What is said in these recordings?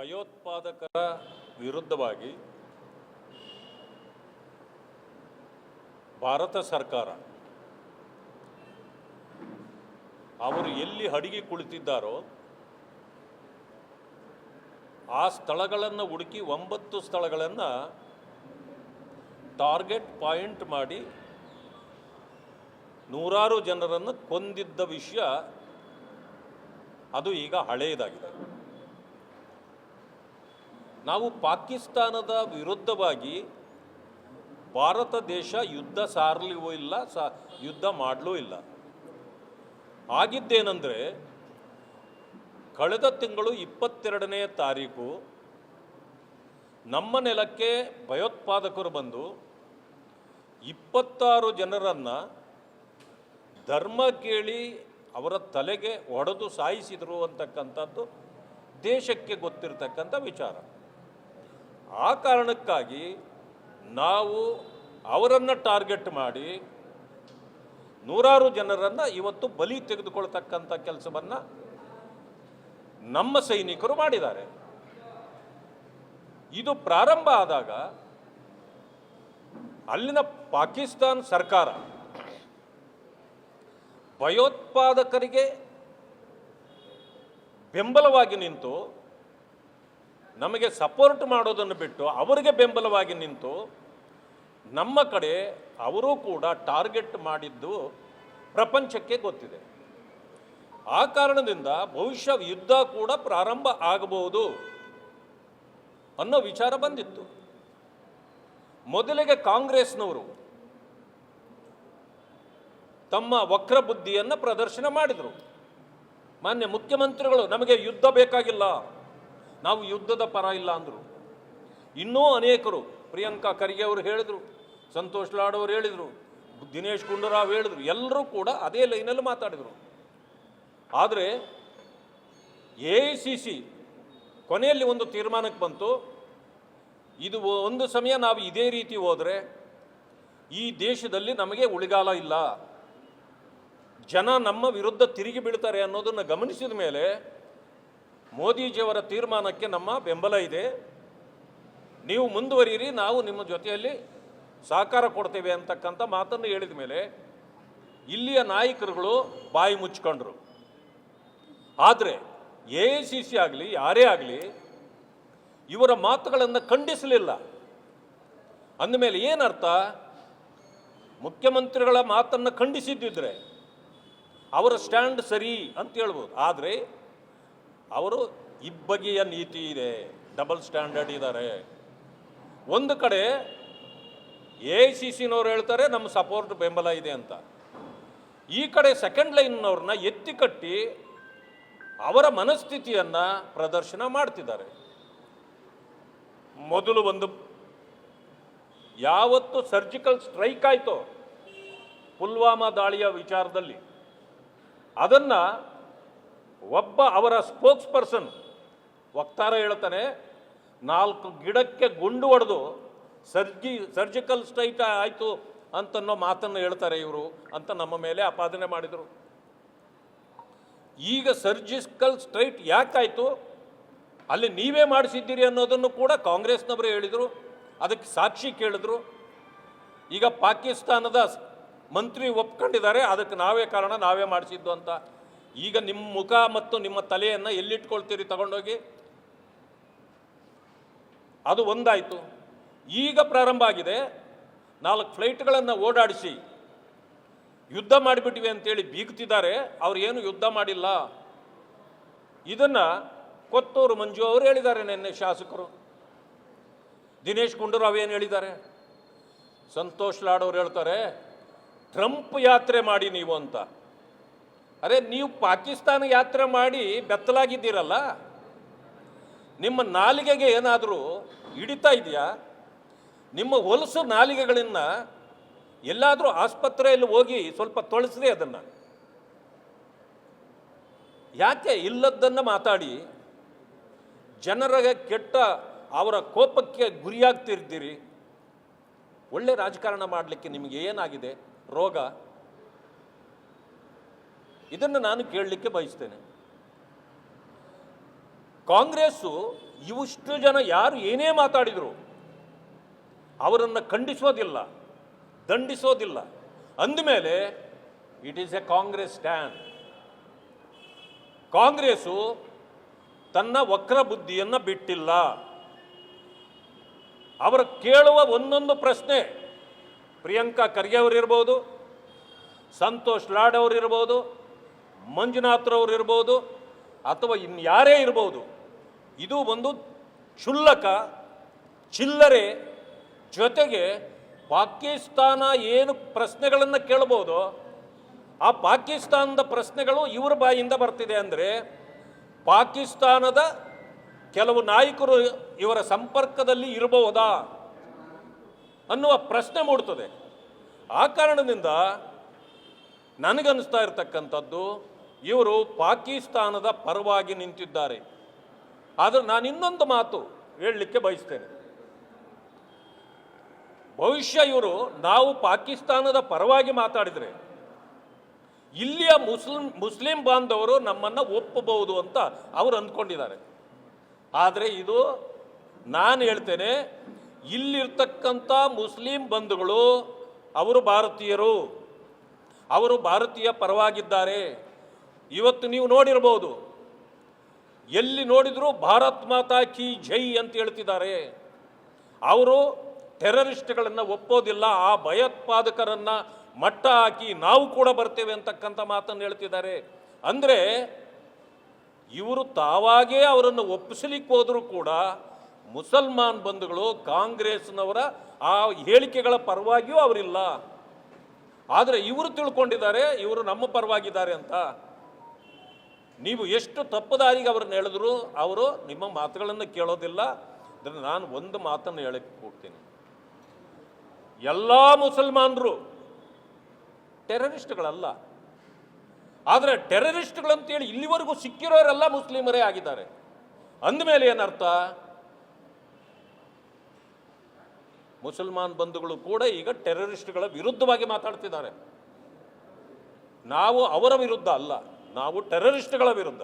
ಭಯೋತ್ಪಾದಕರ ವಿರುದ್ಧವಾಗಿ ಭಾರತ ಸರ್ಕಾರ ಅವರು ಎಲ್ಲಿ ಅಡಗಿ ಕುಳಿತಿದ್ದಾರೋ ಆ ಸ್ಥಳಗಳನ್ನು ಹುಡುಕಿ 9 ಸ್ಥಳಗಳನ್ನು ಟಾರ್ಗೆಟ್ ಪಾಯಿಂಟ್ ಮಾಡಿ ನೂರಾರು ಜನರನ್ನು ಕೊಂದಿದ್ದ ವಿಷಯ ಅದು ಈಗ ಹಳೆಯದಾಗಿದೆ. ನಾವು ಪಾಕಿಸ್ತಾನದ ವಿರುದ್ಧವಾಗಿ ಭಾರತ ದೇಶ ಯುದ್ಧ ಸಾರಲಿವೂ ಇಲ್ಲ, ಯುದ್ಧ ಮಾಡಲೂ ಇಲ್ಲ. ಆಗಿದ್ದೇನೆಂದರೆ ಕಳೆದ ತಿಂಗಳು 22ನೇ ತಾರೀಕು ನಮ್ಮ ನೆಲಕ್ಕೆ ಭಯೋತ್ಪಾದಕರು ಬಂದು 26 ಜನರನ್ನು ಧರ್ಮ ಕೇಳಿ ಅವರ ತಲೆಗೆ ಹೊಡೆದು ಸಾಯಿಸಿದರು ಅಂತಕ್ಕಂಥದ್ದು ದೇಶಕ್ಕೆ ಗೊತ್ತಿರತಕ್ಕಂಥ ವಿಚಾರ. ಆ ಕಾರಣಕ್ಕಾಗಿ ನಾವು ಅವರನ್ನು ಟಾರ್ಗೆಟ್ ಮಾಡಿ ನೂರಾರು ಜನರನ್ನು ಇವತ್ತು ಬಲಿ ತೆಗೆದುಕೊಳ್ತಕ್ಕಂಥ ಕೆಲಸವನ್ನು ನಮ್ಮ ಸೈನಿಕರು ಮಾಡಿದ್ದಾರೆ. ಇದು ಪ್ರಾರಂಭ ಆದಾಗ ಅಲ್ಲಿನ ಪಾಕಿಸ್ತಾನ ಸರ್ಕಾರ ಭಯೋತ್ಪಾದಕರಿಗೆ ಬೆಂಬಲವಾಗಿ ನಿಂತು ನಮಗೆ ಸಪೋರ್ಟ್ ಮಾಡೋದನ್ನು ಬಿಟ್ಟು ಅವರಿಗೆ ಬೆಂಬಲವಾಗಿ ನಿಂತು ನಮ್ಮ ಕಡೆ ಅವರೂ ಕೂಡ ಟಾರ್ಗೆಟ್ ಮಾಡಿದ್ದು ಪ್ರಪಂಚಕ್ಕೆ ಗೊತ್ತಿದೆ. ಆ ಕಾರಣದಿಂದ ಬಹುಶಃ ಯುದ್ಧ ಕೂಡ ಪ್ರಾರಂಭ ಆಗಬಹುದು ಅನ್ನೋ ವಿಚಾರ ಬಂದಿತ್ತು. ಮೊದಲಿಗೆ ಕಾಂಗ್ರೆಸ್ನವರು ತಮ್ಮ ವಕ್ರ ಬುದ್ಧಿಯನ್ನು ಪ್ರದರ್ಶನ ಮಾಡಿದರು. ಮಾನ್ಯ ಮುಖ್ಯಮಂತ್ರಿಗಳು ನಮಗೆ ಯುದ್ಧ ಬೇಕಾಗಿಲ್ಲ, ನಾವು ಯುದ್ಧದ ಪರ ಇಲ್ಲ ಅಂದರು. ಇನ್ನೂ ಅನೇಕರು, ಪ್ರಿಯಾಂಕಾ ಖರ್ಗೆ ಅವರು ಹೇಳಿದರು, ಸಂತೋಷ್ ಲಾಡ್ ಅವರು ಹೇಳಿದರು, ದಿನೇಶ್ ಗುಂಡೂರಾವ್ ಹೇಳಿದರು, ಎಲ್ಲರೂ ಕೂಡ ಅದೇ ಲೈನಲ್ಲಿ ಮಾತಾಡಿದರು. ಆದರೆ AICC ಕೊನೆಯಲ್ಲಿ ಒಂದು ತೀರ್ಮಾನಕ್ಕೆ ಬಂತು, ಇದು ಒಂದು ಸಮಯ ನಾವು ಇದೇ ರೀತಿ ಹೋದರೆ ಈ ದೇಶದಲ್ಲಿ ನಮಗೆ ಉಳಿಗಾಲ ಇಲ್ಲ, ಜನ ನಮ್ಮ ವಿರುದ್ಧ ತಿರುಗಿ ಬೀಳ್ತಾರೆ ಅನ್ನೋದನ್ನು ಗಮನಿಸಿದ ಮೇಲೆ ಮೋದಿಜಿಯವರ ತೀರ್ಮಾನಕ್ಕೆ ನಮ್ಮ ಬೆಂಬಲ ಇದೆ, ನೀವು ಮುಂದುವರಿಯಿರಿ, ನಾವು ನಿಮ್ಮ ಜೊತೆಯಲ್ಲಿ ಸಹಕಾರ ಕೊಡ್ತೇವೆ ಅಂತಕ್ಕಂಥ ಮಾತನ್ನು ಹೇಳಿದ ಮೇಲೆ ಇಲ್ಲಿಯ ನಾಯಕರುಗಳು ಬಾಯಿ ಮುಚ್ಕೊಂಡ್ರು. ಆದರೆ AICC ಆಗಲಿ ಯಾರೇ ಆಗಲಿ ಇವರ ಮಾತುಗಳನ್ನು ಖಂಡಿಸಲಿಲ್ಲ. ಅಂದಮೇಲೆ ಏನರ್ಥ? ಮುಖ್ಯಮಂತ್ರಿಗಳ ಮಾತನ್ನು ಖಂಡಿಸಿದ್ದಿದ್ರೆ ಅವರ ಸ್ಟ್ಯಾಂಡ್ ಸರಿ ಅಂತ ಹೇಳ್ಬೋದು. ಆದರೆ ಅವರು ಇಬ್ಬಗೆಯ ನೀತಿ ಇದೆ, ಡಬಲ್ ಸ್ಟ್ಯಾಂಡರ್ಡ್ ಇದ್ದಾರೆ. ಒಂದು ಕಡೆ AICCನವ್ರು ಹೇಳ್ತಾರೆ ನಮ್ಮ ಸಪೋರ್ಟ್ ಬೆಂಬಲ ಇದೆ ಅಂತ, ಈ ಕಡೆ ಸೆಕೆಂಡ್ ಲೈನ್ನವ್ರನ್ನ ಎತ್ತಿ ಕಟ್ಟಿ ಅವರ ಮನಸ್ಥಿತಿಯನ್ನು ಪ್ರದರ್ಶನ ಮಾಡ್ತಿದ್ದಾರೆ. ಮೊದಲು ಒಂದು ಯಾವತ್ತು ಸರ್ಜಿಕಲ್ ಸ್ಟ್ರೈಕ್ ಆಯಿತೋ ಪುಲ್ವಾಮಾ ದಾಳಿಯ ವಿಚಾರದಲ್ಲಿ, ಅದನ್ನು ಒಬ್ಬ ಅವರ ಸ್ಪೋಕ್ಸ್ ಪರ್ಸನ್ ವಕ್ತಾರ ಹೇಳ್ತಾನೆ, 4 ಗಿಡಕ್ಕೆ ಗುಂಡು ಹೊಡೆದು ಸರ್ಜಿಕಲ್ ಸ್ಟ್ರೈಕ್ ಆಯಿತು ಅಂತನ್ನೋ ಮಾತನ್ನು ಹೇಳ್ತಾರೆ ಇವರು ಅಂತ ನಮ್ಮ ಮೇಲೆ ಆಪಾದನೆ ಮಾಡಿದರು. ಈಗ ಸರ್ಜಿಕಲ್ ಸ್ಟ್ರೈಕ್ ಯಾಕಾಯಿತು, ಅಲ್ಲಿ ನೀವೇ ಮಾಡಿಸಿದ್ದೀರಿ ಅನ್ನೋದನ್ನು ಕೂಡ ಕಾಂಗ್ರೆಸ್ನವರು ಹೇಳಿದರು, ಅದಕ್ಕೆ ಸಾಕ್ಷಿ ಕೇಳಿದ್ರು. ಈಗ ಪಾಕಿಸ್ತಾನದ ಮಂತ್ರಿ ಒಪ್ಕೊಂಡಿದ್ದಾರೆ, ಅದಕ್ಕೆ ನಾವೇ ಕಾರಣ, ನಾವೇ ಮಾಡಿಸಿದ್ದು ಅಂತ. ಈಗ ನಿಮ್ಮ ಮುಖ ಮತ್ತು ನಿಮ್ಮ ತಲೆಯನ್ನು ಎಲ್ಲಿಟ್ಕೊಳ್ತೀರಿ ತಗೊಂಡೋಗಿ? ಅದು ಒಂದಾಯಿತು. ಈಗ ಪ್ರಾರಂಭ ಆಗಿದೆ, 4 ಫ್ಲೈಟ್ಗಳನ್ನು ಓಡಾಡಿಸಿ ಯುದ್ಧ ಮಾಡಿಬಿಟ್ಟಿವೆ ಅಂತೇಳಿ ಬೀಗ್ತಿದ್ದಾರೆ. ಅವ್ರು ಏನು ಯುದ್ಧ ಮಾಡಿಲ್ಲ. ಇದನ್ನು ಕೊತ್ತೂರು ಮಂಜು ಅವರು ಹೇಳಿದ್ದಾರೆ, ನಿನ್ನೆ ಶಾಸಕರು. ದಿನೇಶ್ ಗುಂಡೂರಾವ್ ಏನು ಹೇಳಿದ್ದಾರೆ? ಸಂತೋಷ್ ಲಾಡ್ ಅವರು ಹೇಳ್ತಾರೆ ಟ್ರಂಪ್ ಯಾತ್ರೆ ಮಾಡಿ ನೀವು ಅಂತ. ಅರೆ, ನೀವು ಪಾಕಿಸ್ತಾನ ಯಾತ್ರೆ ಮಾಡಿ ಬೆತ್ತಲಾಗಿದ್ದೀರಲ್ಲ, ನಿಮ್ಮ ನಾಲಿಗೆಗೆ ಏನಾದರೂ ಹಿಡಿತಾ ಇದೆಯಾ? ನಿಮ್ಮ ಹೊಲಸು ನಾಲಿಗೆಗಳನ್ನು ಎಲ್ಲಾದರೂ ಆಸ್ಪತ್ರೆಯಲ್ಲಿ ಹೋಗಿ ಸ್ವಲ್ಪ ತೊಳಸ್ರಿ ಅದನ್ನು. ಯಾಕೆ ಇಲ್ಲದ್ದನ್ನು ಮಾತಾಡಿ ಜನರ ಕೆಟ್ಟ ಅವರ ಕೋಪಕ್ಕೆ ಗುರಿಯಾಗ್ತಿರ್ತೀರಿ? ಒಳ್ಳೆ ರಾಜಕಾರಣ ಮಾಡಲಿಕ್ಕೆ ನಿಮಗೆ ಏನಾಗಿದೆ ರೋಗ? ಇದನ್ನು ನಾನು ಕೇಳಲಿಕ್ಕೆ ಬಯಸ್ತೇನೆ. ಕಾಂಗ್ರೆಸ್ಸು ಇವಿಷ್ಟು ಜನ ಯಾರು ಏನೇ ಮಾತಾಡಿದರು ಅವರನ್ನು ಖಂಡಿಸೋದಿಲ್ಲ, ದಂಡಿಸೋದಿಲ್ಲ. ಅಂದಮೇಲೆ it is A Congress stand. Congress ತನ್ನ ವಕ್ರ ಬುದ್ಧಿಯನ್ನು ಬಿಟ್ಟಿಲ್ಲ. ಅವರು ಕೇಳುವ ಒಂದೊಂದು ಪ್ರಶ್ನೆ, ಪ್ರಿಯಾಂಕಾ ಖರ್ಗೆ ಅವರಿರ್ಬೋದು, ಸಂತೋಷ್ ಲಾಡ್ ಅವರಿರ್ಬೋದು, ಮಂಜುನಾಥ್ರವ್ರು ಇರ್ಬೋದು, ಅಥವಾ ಇನ್ಯಾರೇ ಇರ್ಬೋದು, ಇದು ಒಂದು ಕ್ಷುಲ್ಲಕ ಚಿಲ್ಲರೆ. ಜೊತೆಗೆ ಪಾಕಿಸ್ತಾನ ಏನು ಪ್ರಶ್ನೆಗಳನ್ನು ಕೇಳ್ಬೋದು, ಆ ಪಾಕಿಸ್ತಾನದ ಪ್ರಶ್ನೆಗಳು ಇವರ ಬಾಯಿಂದ ಬರ್ತಿದೆ. ಅಂದರೆ ಪಾಕಿಸ್ತಾನದ ಕೆಲವು ನಾಯಕರು ಇವರ ಸಂಪರ್ಕದಲ್ಲಿ ಇರಬಹುದಾ ಅನ್ನುವ ಪ್ರಶ್ನೆ ಮೂಡ್ತದೆ. ಆ ಕಾರಣದಿಂದ ನನಗನ್ನಿಸ್ತಾ ಇರತಕ್ಕಂಥದ್ದು ಇವರು ಪಾಕಿಸ್ತಾನದ ಪರವಾಗಿ ನಿಂತಿದ್ದಾರೆ. ಆದರೆ ನಾನು ಇನ್ನೊಂದು ಮಾತು ಹೇಳಲಿಕ್ಕೆ ಬಯಸ್ತೇನೆ. ಬಹುಶಃ ಇವರು ನಾವು ಪಾಕಿಸ್ತಾನದ ಪರವಾಗಿ ಮಾತಾಡಿದರೆ ಇಲ್ಲಿಯ ಮುಸ್ಲಿಂ ಬಾಂಧವರು ನಮ್ಮನ್ನು ಒಪ್ಪಬಹುದು ಅಂತ ಅವರು ಅಂದ್ಕೊಂಡಿದ್ದಾರೆ. ಆದರೆ ಇದು ನಾನು ಹೇಳ್ತೇನೆ, ಇಲ್ಲಿರ್ತಕ್ಕಂಥ ಮುಸ್ಲಿಂ ಬಂಧುಗಳು ಅವರು ಭಾರತೀಯರು, ಅವರು ಭಾರತೀಯ ಪರವಾಗಿದ್ದಾರೆ. ಇವತ್ತು ನೀವು ನೋಡಿರ್ಬೋದು, ಎಲ್ಲಿ ನೋಡಿದರೂ ಭಾರತ್ ಮಾತಾ ಕಿ ಜೈ ಅಂತ ಹೇಳ್ತಿದ್ದಾರೆ. ಅವರು ಟೆರರಿಸ್ಟ್ಗಳನ್ನು ಒಪ್ಪೋದಿಲ್ಲ, ಆ ಭಯೋತ್ಪಾದಕರನ್ನು ಮಟ್ಟ ಹಾಕಿ ನಾವು ಕೂಡ ಬರ್ತೇವೆ ಅಂತಕ್ಕಂಥ ಮಾತನ್ನು ಹೇಳ್ತಿದ್ದಾರೆ. ಅಂದರೆ ಇವರು ತಾವಾಗೇ ಅವರನ್ನು ಒಪ್ಪಿಸಲಿಕ್ಕೆ ಹೋದರೂ ಕೂಡ ಮುಸಲ್ಮಾನ್ ಬಂಧುಗಳು ಕಾಂಗ್ರೆಸ್ನವರ ಆ ಹೇಳಿಕೆಗಳ ಪರವಾಗಿಯೂ ಅವರಿಲ್ಲ. ಆದರೆ ಇವರು ತಿಳ್ಕೊಂಡಿದ್ದಾರೆ ಇವರು ನಮ್ಮ ಪರವಾಗಿದ್ದಾರೆ ಅಂತ. ನೀವು ಎಷ್ಟು ತಪ್ಪುದಾರಿಗೆ ಅವ್ರನ್ನ ಹೇಳಿದ್ರು ಅವರು ನಿಮ್ಮ ಮಾತುಗಳನ್ನು ಕೇಳೋದಿಲ್ಲ. ಅದನ್ನು ನಾನು ಒಂದು ಮಾತನ್ನು ಹೇಳಕ್ಕೆ ಹೋಗ್ತೀನಿ, ಎಲ್ಲ ಮುಸಲ್ಮಾನರು ಟೆರರಿಸ್ಟ್ಗಳಲ್ಲ. ಆದರೆ ಟೆರರಿಸ್ಟ್ಗಳಂತೇಳಿ ಇಲ್ಲಿವರೆಗೂ ಸಿಕ್ಕಿರೋರೆಲ್ಲ ಮುಸ್ಲಿಮರೇ ಆಗಿದ್ದಾರೆ. ಅಂದಮೇಲೆ ಏನರ್ಥ, ಮುಸಲ್ಮಾನ್ ಬಂಧುಗಳು ಕೂಡ ಈಗ ಟೆರರಿಸ್ಟ್ಗಳ ವಿರುದ್ಧವಾಗಿ ಮಾತಾಡ್ತಿದ್ದಾರೆ. ನಾವು ಅವರ ವಿರುದ್ಧ ಅಲ್ಲ, ನಾವು ಟೆರರಿಸ್ಟ್ಗಳ ವಿರುದ್ಧ.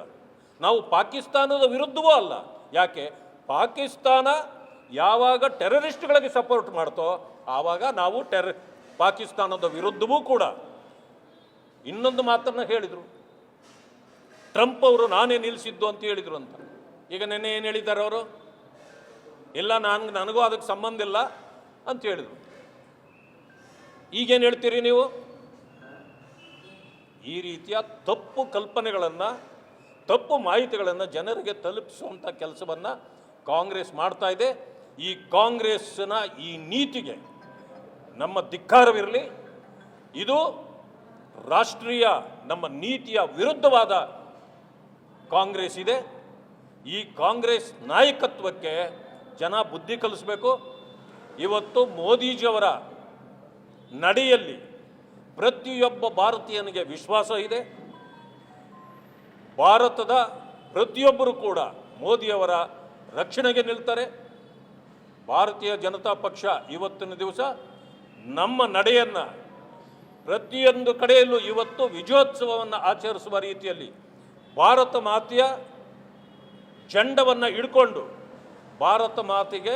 ನಾವು ಪಾಕಿಸ್ತಾನದ ವಿರುದ್ಧವೂ ಅಲ್ಲ. ಯಾಕೆ, ಪಾಕಿಸ್ತಾನ ಯಾವಾಗ ಟೆರರಿಸ್ಟ್ಗಳಿಗೆ ಸಪೋರ್ಟ್ ಮಾಡ್ತೋ ಆವಾಗ ನಾವು ಪಾಕಿಸ್ತಾನದ ವಿರುದ್ಧವೂ ಕೂಡ. ಇನ್ನೊಂದು ಮಾತನ್ನು ಹೇಳಿದರು, ಟ್ರಂಪ್ ಅವರು ನಾನೇ ನಿಲ್ಲಿಸಿದ್ದು ಅಂತ ಹೇಳಿದರು ಅಂತ. ಈಗ ನೆನ್ನೆ ಏನು ಹೇಳಿದ್ದಾರೆ ಅವರು, ಇಲ್ಲ ನನಗೂ ಅದಕ್ಕೆ ಸಂಬಂಧ ಇಲ್ಲ ಅಂತ ಹೇಳಿದರು. ಈಗೇನು ಹೇಳ್ತೀರಿ ನೀವು? ಈ ರೀತಿಯ ತಪ್ಪು ಕಲ್ಪನೆಗಳನ್ನು, ತಪ್ಪು ಮಾಹಿತಿಗಳನ್ನು ಜನರಿಗೆ ತಲುಪಿಸುವಂಥ ಕೆಲಸವನ್ನು ಕಾಂಗ್ರೆಸ್ ಮಾಡ್ತಾ ಇದೆ. ಈ ಕಾಂಗ್ರೆಸ್ನ ಈ ನೀತಿಗೆ ನಮ್ಮ ಧಿಕ್ಕಾರವಿರಲಿ. ಇದು ರಾಷ್ಟ್ರೀಯ ನಮ್ಮ ನೀತಿಯ ವಿರುದ್ಧವಾದ ಕಾಂಗ್ರೆಸ್ ಇದೆ. ಈ ಕಾಂಗ್ರೆಸ್ ನಾಯಕತ್ವಕ್ಕೆ ಜನ ಬುದ್ಧಿ ಕಲಿಸಬೇಕು. ಇವತ್ತು ಮೋದಿಜಿಯವರ ನಡೆಯಲ್ಲಿ ಪ್ರತಿಯೊಬ್ಬ ಭಾರತೀಯನಿಗೆ ವಿಶ್ವಾಸ ಇದೆ. ಭಾರತದ ಪ್ರತಿಯೊಬ್ಬರು ಕೂಡ ಮೋದಿಯವರ ರಕ್ಷಣೆಗೆ ನಿಲ್ತಾರೆ. ಭಾರತೀಯ ಜನತಾ ಪಕ್ಷ ಇವತ್ತಿನ ದಿವಸ ನಮ್ಮ ನಡೆಯನ್ನು ಪ್ರತಿಯೊಂದು ಕಡೆಯಲ್ಲೂ ಇವತ್ತು ವಿಜಯೋತ್ಸವವನ್ನು ಆಚರಿಸುವ ರೀತಿಯಲ್ಲಿ ಭಾರತ ಮಾತೆಯ ಜೆಂಡವನ್ನು ಹಿಡ್ಕೊಂಡು ಭಾರತ ಮಾತೆಗೆ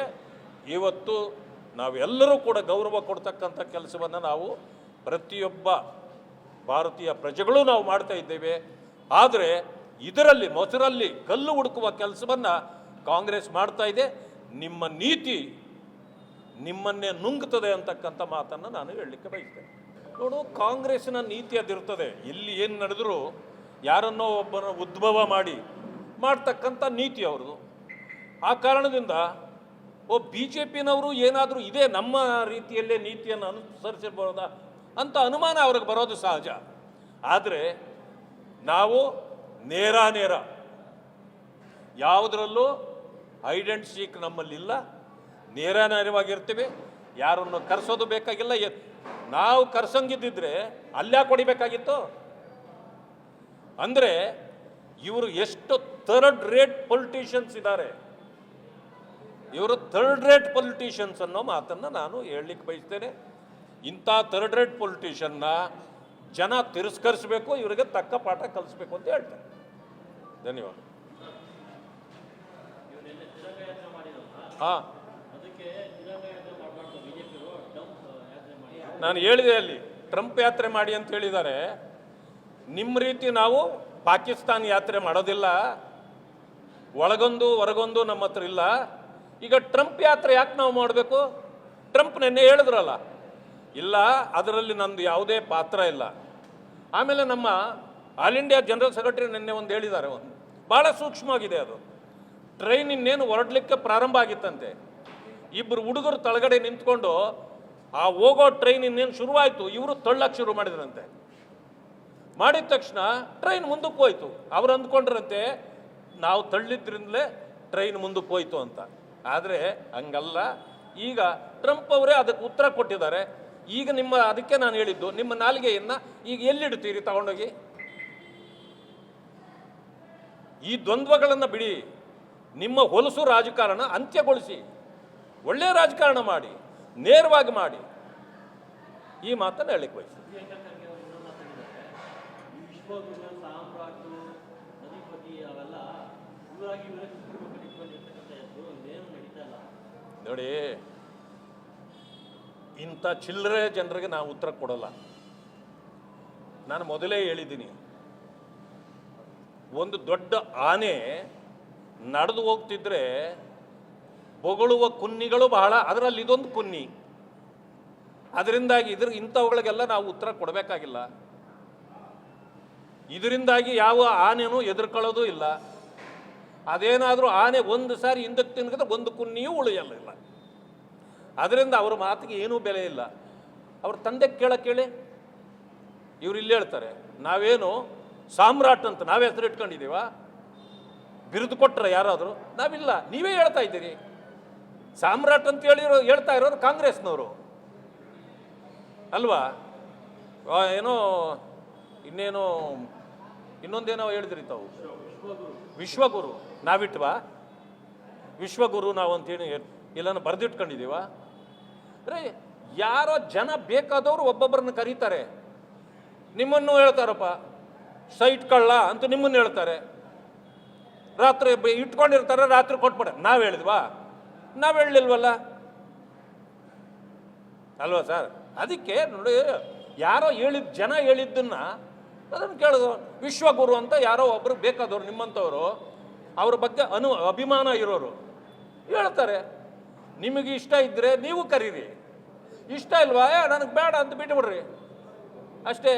ಇವತ್ತು ನಾವೆಲ್ಲರೂ ಕೂಡ ಗೌರವ ಕೊಡ್ತಕ್ಕಂಥ ಕೆಲಸವನ್ನು ನಾವು ಪ್ರತಿಯೊಬ್ಬ ಭಾರತೀಯ ಪ್ರಜೆಗಳು ನಾವು ಮಾಡ್ತಾ ಇದ್ದೇವೆ. ಆದರೆ ಇದರಲ್ಲಿ ಮೊಸರಲ್ಲಿ ಕಲ್ಲು ಹುಡುಕುವ ಕೆಲಸವನ್ನು ಕಾಂಗ್ರೆಸ್ ಮಾಡ್ತಾ ಇದೆ. ನಿಮ್ಮ ನೀತಿ ನಿಮ್ಮನ್ನೇ ನುಂಗ್ತದೆ ಅಂತಕ್ಕಂಥ ಮಾತನ್ನು ನಾನು ಹೇಳಲಿಕ್ಕೆ ಬಯಸ್ತೇನೆ. ನೋಡು, ಕಾಂಗ್ರೆಸ್ಸಿನ ನೀತಿ ಅದಿರ್ತದೆ. ಇಲ್ಲಿ ಏನು ನಡೆದರೂ ಯಾರನ್ನೋ ಒಬ್ಬರ ಉದ್ಭವ ಮಾಡ್ತಕ್ಕಂಥ ನೀತಿ ಅವ್ರದ್ದು. ಆ ಕಾರಣದಿಂದ ಬಿ ಜೆ ಪಿನವರು ಏನಾದರೂ ಇದೇ ನಮ್ಮ ರೀತಿಯಲ್ಲೇ ನೀತಿಯನ್ನು ಅನುಸರಿಸಿರ್ಬೋದಾ ಅಂತ ಅನುಮಾನ ಅವ್ರಿಗೆ ಬರೋದು ಸಹಜ. ಆದರೆ ನಾವು ನೇರ ಯಾವುದರಲ್ಲೂ ಐಡೆಂಟ್ ಸೀಕ್ ನಮ್ಮಲ್ಲಿಲ್ಲ. ನೇರವಾಗಿರ್ತೀವಿ. ಯಾರನ್ನು ಕರೆಸೋದು ಬೇಕಾಗಿಲ್ಲ. ನಾವು ಕರ್ಸಂಗಿದ್ದಿದ್ರೆ ಅಲ್ಲೇ ಕೊಡಿಬೇಕಾಗಿತ್ತು. ಅಂದರೆ ಇವರು ಎಷ್ಟು ಥರ್ಡ್ ರೇಟ್ ಪೊಲಿಟಿಷಿಯನ್ಸ್ ಇದ್ದಾರೆ. ಇವರು ಥರ್ಡ್ ರೇಟ್ ಪೊಲಿಟಿಷಿಯನ್ಸ್ ಅನ್ನೋ ಮಾತನ್ನು ನಾನು ಹೇಳಲಿಕ್ಕೆ ಬಯಸ್ತೇನೆ. ಇಂಥ ಥರ್ಡ್ ರೇಟ್ ಪೊಲಿಟಿಷಿಯನ್ನ ಜನ ತಿರಸ್ಕರಿಸಬೇಕು, ಇವರಿಗೆ ತಕ್ಕ ಪಾಠ ಕಲಿಸ್ಬೇಕು ಅಂತ ಹೇಳ್ತಾರೆ. ಧನ್ಯವಾದ. ಹಾಂ, ನಾನು ಹೇಳಿದೆ ಅಲ್ಲಿ ಟ್ರಂಪ್ ಯಾತ್ರೆ ಮಾಡಿ ಅಂತ ಹೇಳಿದ್ದಾರೆ. ನಿಮ್ಮ ರೀತಿ ನಾವು ಪಾಕಿಸ್ತಾನ ಯಾತ್ರೆ ಮಾಡೋದಿಲ್ಲ, ಒಳಗೊಂದು ಹೊರಗೊಂದು ನಮ್ಮ ಹತ್ರ ಇಲ್ಲ. ಈಗ ಟ್ರಂಪ್ ಯಾತ್ರೆ ಯಾಕೆ ನಾವು ಮಾಡಬೇಕು? ಟ್ರಂಪ್ ನೆನ್ನೆ ಹೇಳಿದ್ರಲ್ಲ, ಇಲ್ಲ ಅದರಲ್ಲಿ ನಂದು ಯಾವುದೇ ಪಾತ್ರ ಇಲ್ಲ. ಆಮೇಲೆ ನಮ್ಮ ಆಲ್ ಇಂಡಿಯಾ ಜನರಲ್ ಸೆಕ್ರೆಟರಿ ನಿನ್ನೆ ಒಂದು ಹೇಳಿದ್ದಾರೆ, ಒಂದು ಭಾಳ ಸೂಕ್ಷ್ಮವಾಗಿದೆ ಅದು. ಟ್ರೈನ್ ಇನ್ನೇನು ಹೊರಡ್ಲಿಕ್ಕೆ ಪ್ರಾರಂಭ ಆಗಿತ್ತಂತೆ, ಇಬ್ಬರು ಹುಡುಗರು ತಳಗಡೆ ನಿಂತ್ಕೊಂಡು ಆ ಹೋಗೋ ಟ್ರೈನ್ ಇನ್ನೇನು ಶುರುವಾಯಿತು, ಇವರು ತಳ್ಳಕ್ಕೆ ಶುರು ಮಾಡಿದ್ರಂತೆ. ಮಾಡಿದ ತಕ್ಷಣ ಟ್ರೈನ್ ಮುಂದಕ್ಕೆ ಹೋಯ್ತು. ಅವ್ರು ಅಂದ್ಕೊಂಡ್ರಂತೆ ನಾವು ತಳ್ಳಿದ್ರಿಂದಲೇ ಟ್ರೈನ್ ಮುಂದಕ್ಕೆ ಹೋಯ್ತು ಅಂತ. ಆದರೆ ಹಂಗಲ್ಲ. ಈಗ ಟ್ರಂಪ್ ಅವರೇ ಅದಕ್ಕೆ ಉತ್ತರ ಕೊಟ್ಟಿದ್ದಾರೆ. ಈಗ ಅದಕ್ಕೆ ನಾನು ಹೇಳಿದ್ದು, ನಿಮ್ಮ ನಾಲಿಗೆಯನ್ನು ಈಗ ಎಲ್ಲಿಡ್ತೀರಿ ತಗೊಂಡೋಗಿ? ಈ ದ್ವಂದ್ವಗಳನ್ನು ಬಿಡಿ, ನಿಮ್ಮ ಹೊಲಸು ರಾಜಕಾರಣ ಅಂತ್ಯಗೊಳಿಸಿ, ಒಳ್ಳೆಯ ರಾಜಕಾರಣ ಮಾಡಿ, ನೇರವಾಗಿ ಮಾಡಿ. ಈ ಮಾತನ್ನು ಹೇಳಿಕ್ಕೆ ಬಯಸಿ. ನೋಡಿ, ಇಂಥ ಚಿಲ್ಲರೆ ಜನರಿಗೆ ನಾವು ಉತ್ತರ ಕೊಡಲ್ಲ. ನಾನು ಮೊದಲೇ ಹೇಳಿದ್ದೀನಿ, ಒಂದು ದೊಡ್ಡ ಆನೆ ನಡೆದು ಹೋಗ್ತಿದ್ರೆ ಬೊಗಳುವ ಕುನ್ನಿಗಳು ಬಹಳ, ಅದರಲ್ಲಿ ಇದೊಂದು ಕುನ್ನಿ. ಅದರಿಂದಾಗಿ ಇಂಥವುಗಳಿಗೆಲ್ಲ ನಾವು ಉತ್ತರ ಕೊಡಬೇಕಾಗಿಲ್ಲ. ಇದರಿಂದಾಗಿ ಯಾವ ಆನೆನೂ ಎದುರ್ಕೊಳ್ಳೋದು ಇಲ್ಲ. ಅದೇನಾದರೂ ಆನೆ ಒಂದು ಸಾರಿ ಹಿಂದಕ್ಕೆ ತಿನ್ಗಿದ್ರೆ ಒಂದು ಕುನ್ನಿಯೂ ಉಳಿಯಲ್ಲ. ಅದರಿಂದ ಅವ್ರ ಮಾತಿಗೆ ಏನೂ ಬೆಲೆ ಇಲ್ಲ. ಅವ್ರ ತಂದೆ ಕೇಳಿ, ಇವ್ರು ಇಲ್ಲಿ ಹೇಳ್ತಾರೆ ನಾವೇನು ಸಾಮ್ರಾಟ್ ಅಂತ ನಾವೇ ಹೆಸರು ಇಟ್ಕೊಂಡಿದ್ದೀವ? ಬಿರುದು ಕೊಟ್ಟರೆ ಯಾರಾದರೂ? ನಾವಿಲ್ಲ, ನೀವೇ ಹೇಳ್ತಾ ಇದ್ದೀರಿ. ಸಾಮ್ರಾಟ್ ಅಂತ ಹೇಳ್ತಾ ಇರೋರು ಕಾಂಗ್ರೆಸ್ನವರು ಅಲ್ವಾ? ಏನೋ ಇನ್ನೇನೋ ಇನ್ನೊಂದೇನೋ ಹೇಳಿದ್ರಿ ತಾವು, ವಿಶ್ವಗುರು. ನಾವಿಟ್ವಾ ವಿಶ್ವಗುರು ನಾವು ಅಂತೇಳಿ ಇಲ್ಲನ್ನು ಬರೆದಿಟ್ಕೊಂಡಿದ್ದೀವ? ರೇ, ಯಾರೋ ಜನ ಬೇಕಾದವರು ಒಬ್ಬೊಬ್ಬರನ್ನ ಕರೀತಾರೆ. ನಿಮ್ಮನ್ನು ಹೇಳ್ತಾರಪ್ಪ ಸೈಟ್ ಕಳ್ಳ ಅಂತ ನಿಮ್ಮನ್ನು ಹೇಳ್ತಾರೆ. ರಾತ್ರಿ ಇಟ್ಕೊಂಡಿರ್ತಾರೆ, ರಾತ್ರಿ ಕೊಟ್ಬಿಡ. ನಾವು ಹೇಳಿದ್ವಾ? ನಾವು ಹೇಳಲಿಲ್ವಲ್ಲ ಅಲ್ವಾ ಸರ್? ಅದಕ್ಕೆ ನೋಡಿ, ಯಾರೋ ಜನ ಹೇಳಿದ್ದನ್ನ ಅದನ್ನು ಕೇಳೋದು. ವಿಶ್ವಗುರು ಅಂತ ಯಾರೋ ಒಬ್ಬರು ಬೇಕಾದವರು ನಿಮ್ಮಂಥವ್ರು, ಅವ್ರ ಬಗ್ಗೆ ಅಭಿಮಾನ ಇರೋರು ಹೇಳ್ತಾರೆ. ನಿಮಗೆ ಇಷ್ಟ ಇದ್ದರೆ ನೀವು ಕರೀರಿ, ಇಷ್ಟ ಇಲ್ವಾ ನನಗೆ ಬೇಡ ಅಂತ ಬಿಟ್ಟುಬಿಡ್ರಿ ಅಷ್ಟೇ.